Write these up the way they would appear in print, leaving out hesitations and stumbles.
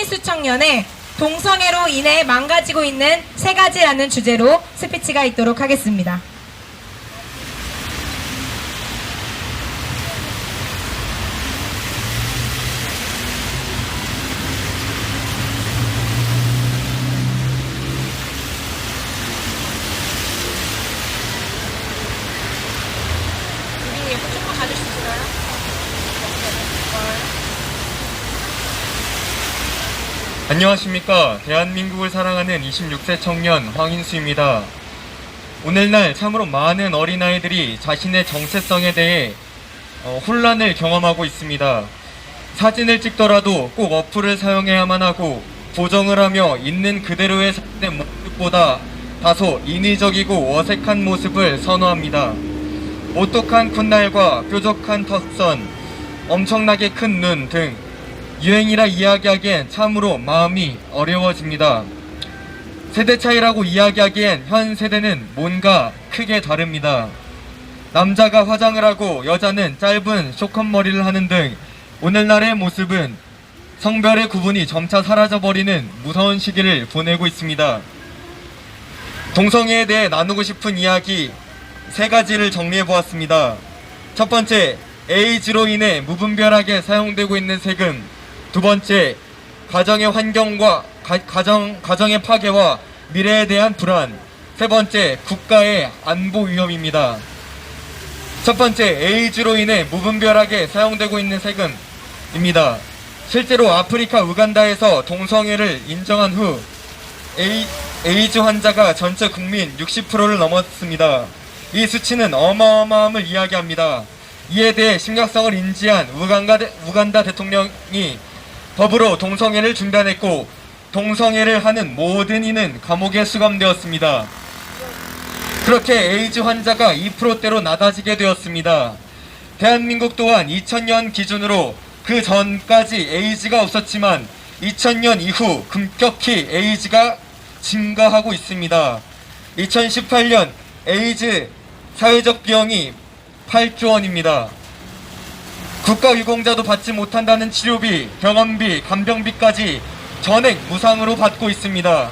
수청년의 동성애로 인해 망가지고 있는 세 가지라는 주제로 스피치가 있도록 하겠습니다. 조금만 가줄 수 있을까요? 안녕하십니까. 대한민국을 사랑하는 26세 청년 황인수입니다. 오늘날 참으로 많은 어린아이들이 자신의 정체성에 대해 혼란을 경험하고 있습니다. 사진을 찍더라도 꼭 어플을 사용해야만 하고 보정을 하며 있는 그대로의 사진의 모습보다 다소 인위적이고 어색한 모습을 선호합니다. 오똑한 콧날과 뾰족한 턱선, 엄청나게 큰 눈 등 유행이라 이야기하기엔 참으로 마음이 어려워집니다. 세대 차이라고 이야기하기엔 현 세대는 뭔가 크게 다릅니다. 남자가 화장을 하고 여자는 짧은 쇼컷머리를 하는 등 오늘날의 모습은 성별의 구분이 점차 사라져버리는 무서운 시기를 보내고 있습니다. 동성애에 대해 나누고 싶은 이야기 세 가지를 정리해보았습니다. 첫 번째, 에이즈로 인해 무분별하게 사용되고 있는 세금. 두 번째, 가정의 환경과 가정의 파괴와 미래에 대한 불안. 세 번째, 국가의 안보 위험입니다. 첫 번째, 에이즈로 인해 무분별하게 사용되고 있는 세금입니다. 실제로 아프리카 우간다에서 동성애를 인정한 후 에이즈 환자가 전체 국민 60%를 넘었습니다. 이 수치는 어마어마함을 이야기합니다. 이에 대해 심각성을 인지한 우간다 대통령이 법으로 동성애를 중단했고 동성애를 하는 모든 이는 감옥에 수감되었습니다. 그렇게 에이즈 환자가 2%대로 낮아지게 되었습니다. 대한민국 또한 2000년 기준으로 그 전까지 에이즈가 없었지만 2000년 이후 급격히 에이즈가 증가하고 있습니다. 2018년 에이즈 사회적 비용이 8조 원입니다. 국가유공자도 받지 못한다는 치료비, 병원비, 간병비까지 전액 무상으로 받고 있습니다.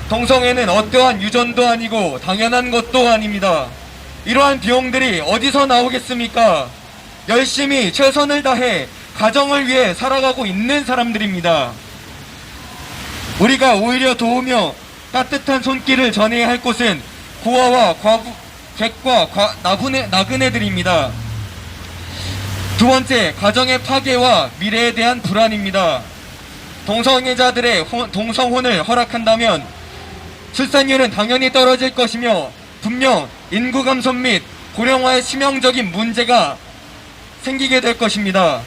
동성애는 어떠한 유전도 아니고 당연한 것도 아닙니다. 이러한 비용들이 어디서 나오겠습니까? 열심히 최선을 다해 가정을 위해 살아가고 있는 사람들입니다. 우리가 오히려 도우며 따뜻한 손길을 전해야 할 곳은 고아와 객과 나그네들입니다. 두 번째, 가정의 파괴와 미래에 대한 불안입니다. 동성애자들의 동성혼을 허락한다면 출산율은 당연히 떨어질 것이며 분명 인구 감소 및 고령화의 치명적인 문제가 생기게 될 것입니다.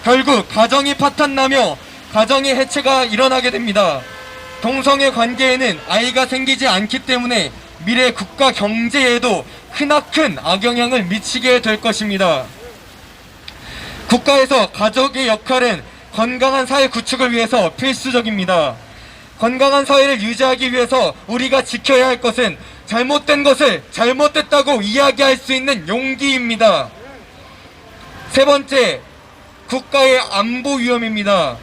결국 가정이 파탄나며 가정의 해체가 일어나게 됩니다. 동성애 관계에는 아이가 생기지 않기 때문에 미래 국가 경제에도 크나큰 악영향을 미치게 될 것입니다. 국가에서 가족의 역할은 건강한 사회 구축을 위해서 필수적입니다. 건강한 사회를 유지하기 위해서 우리가 지켜야 할 것은 잘못된 것을 잘못됐다고 이야기할 수 있는 용기입니다. 세 번째, 국가의 안보 위험입니다.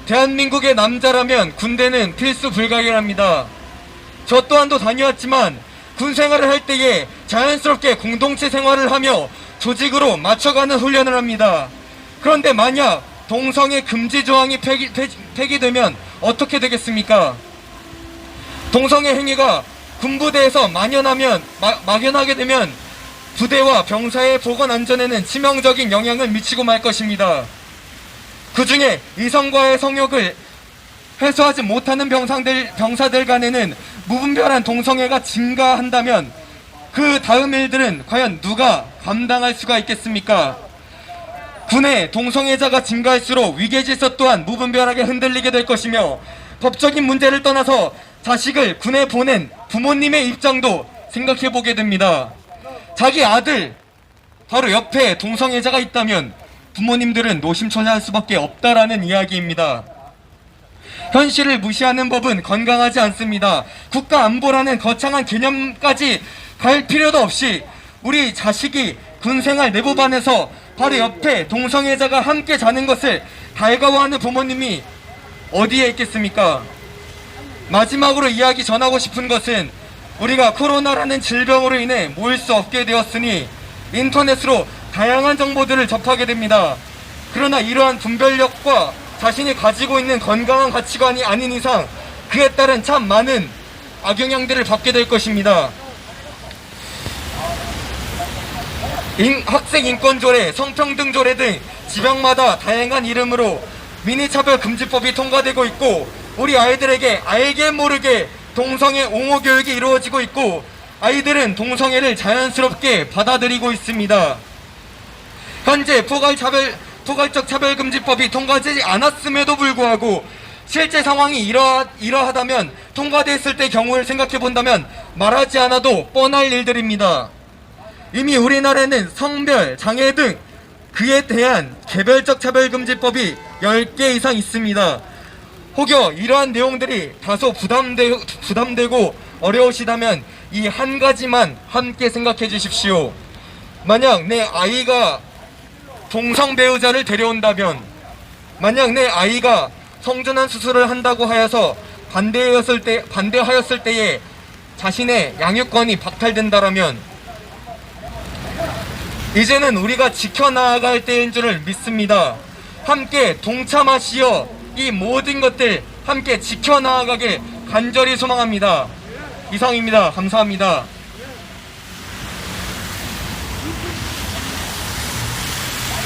대한민국의 남자라면 군대는 필수 불가결합니다. 저 또한도 다녀왔지만 군 생활을 할 때에 자연스럽게 공동체 생활을 하며 조직으로 맞춰가는 훈련을 합니다. 그런데 만약 동성애 금지 조항이 폐기되면 어떻게 되겠습니까? 동성애 행위가 군부대에서 막연하게 되면 부대와 병사의 보건 안전에는 치명적인 영향을 미치고 말 것입니다. 그 중에 이성과의 성욕을 해소하지 못하는 병사들 간에는 무분별한 동성애가 증가한다면 그 다음 일들은 과연 누가 감당할 수가 있겠습니까? 군에 동성애자가 증가할수록 위계질서 또한 무분별하게 흔들리게 될 것이며 법적인 문제를 떠나서 자식을 군에 보낸 부모님의 입장도 생각해보게 됩니다. 자기 아들 바로 옆에 동성애자가 있다면 부모님들은 노심초사할 수밖에 없다라는 이야기입니다. 현실을 무시하는 법은 건강하지 않습니다. 국가 안보라는 거창한 개념까지 갈 필요도 없이 우리 자식이 군생활 내보반에서 바로 옆에 동성애자가 함께 자는 것을 달가워하는 부모님이 어디에 있겠습니까? 마지막으로 이야기 전하고 싶은 것은 우리가 코로나라는 질병으로 인해 모일 수 없게 되었으니 인터넷으로 다양한 정보들을 접하게 됩니다. 그러나 이러한 분별력과 자신이 가지고 있는 건강한 가치관이 아닌 이상 그에 따른 참 많은 악영향들을 받게 될 것입니다. 학생 인권조례, 성평등조례 등 지방마다 다양한 이름으로 미니차별금지법이 통과되고 있고 우리 아이들에게 알게 모르게 동성애 옹호 교육이 이루어지고 있고 아이들은 동성애를 자연스럽게 받아들이고 있습니다. 현재 포괄적 차별금지법이 통과되지 않았음에도 불구하고 실제 상황이 이러하다면 통과됐을 때 경우를 생각해 본다면 말하지 않아도 뻔할 일들입니다. 이미 우리나라에는 성별, 장애 등 그에 대한 개별적 차별금지법이 10개 이상 있습니다. 혹여 이러한 내용들이 다소 부담되고 어려우시다면 이 한 가지만 함께 생각해 주십시오. 만약 내 아이가 동성 배우자를 데려온다면, 만약 내 아이가 성전환 수술을 한다고 하여서 반대하였을 때에 자신의 양육권이 박탈된다라면 이제는 우리가 지켜나갈 때인 줄을 믿습니다. 함께 동참하시어 이 모든 것들 함께 지켜나가길 간절히 소망합니다. 이상입니다. 감사합니다.